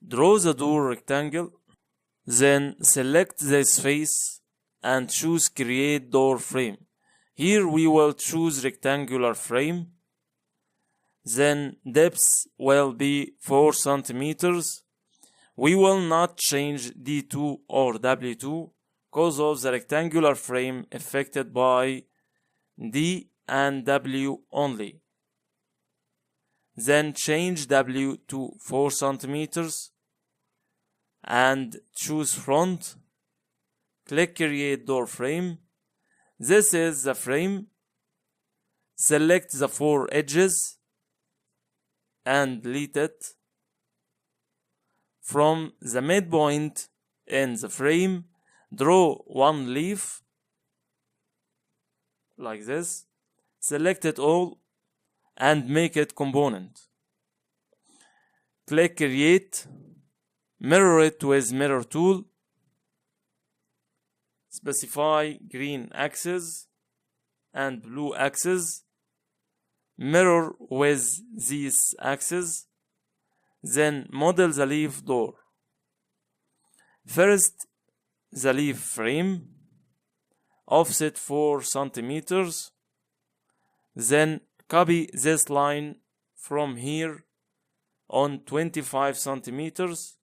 Draw the door rectangle, then select this face and choose Create Door Frame. Here we will choose rectangular frame. Then depth will be 4 centimeters. We will not change D2 or W2 because of the rectangular frame affected by D and W only. Then change W to 4 centimeters and choose front. Click Create Door Frame. This is the frame. Select the 4 edges and delete it. From the midpoint in the frame, draw one leaf like this. Select it all and make it component. Click Create. Mirror it with Mirror tool. Specify green axis and blue axis. Mirror with these axes. Then model the leaf door. First, the leaf frame. Offset 4 centimeters. Then copy this line from here on 25 centimeters.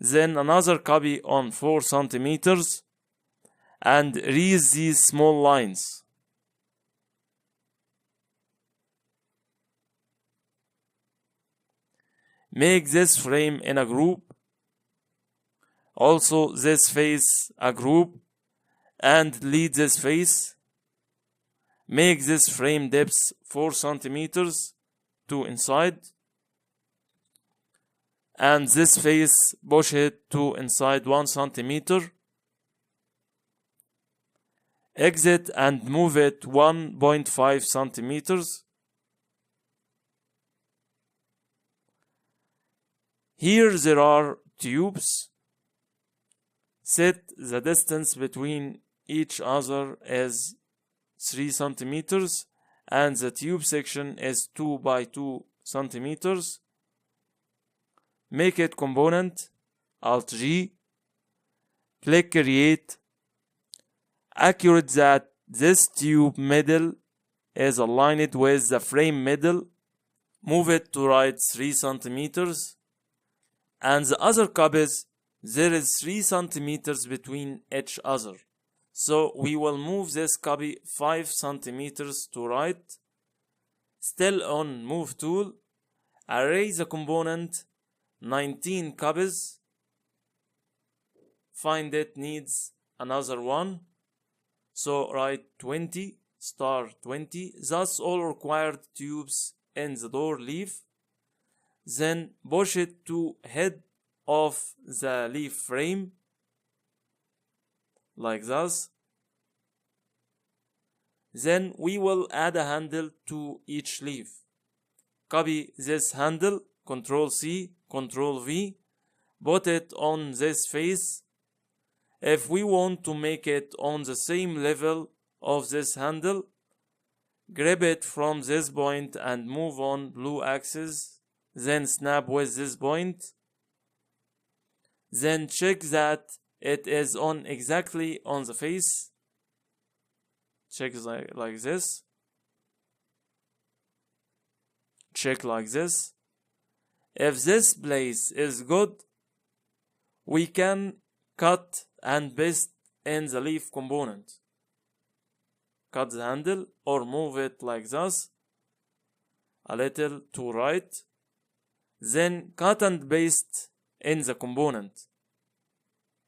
Then another copy on 4 centimeters and erase these small lines. Make this frame in a group. Also this face a group and delete this face. Make this frame depth 4 centimeters to inside. And this face push it to inside 1 centimeter. Exit and move it 1.5 centimeters. Here there are tubes. Set the distance between each other as 3 centimeters and the tube section is 2 by 2 centimeters. Make it component. Alt G. Click Create. Accurate that this tube middle is aligned with the frame middle. Move it to right 3 centimeters. And the other copies, there is 3 centimeters between each other. So we will move this copy 5 centimeters to right. Still on Move tool. Array the component 19 copies. Find it needs another one. So write 20 star 20. That's all required tubes in the door leaf. Then push it to head of the leaf frame like this. Then we will add a handle to each leaf. Copy this handle, Ctrl C, Ctrl V, put it on this face. If we want to make it on the same level of this handle, grab it from this point and move on blue axis. Then snap with this point. Then check that it is on exactly on the face. Check like this. Check like this. If this place is good, we can cut and paste in the leaf component. Cut the handle or move it like this, a little to right. Then cut and paste in the component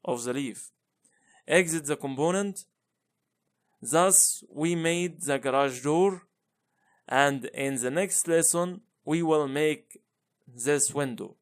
of the leaf. Exit the component. Thus we made the garage door, and in the next lesson we will make this window.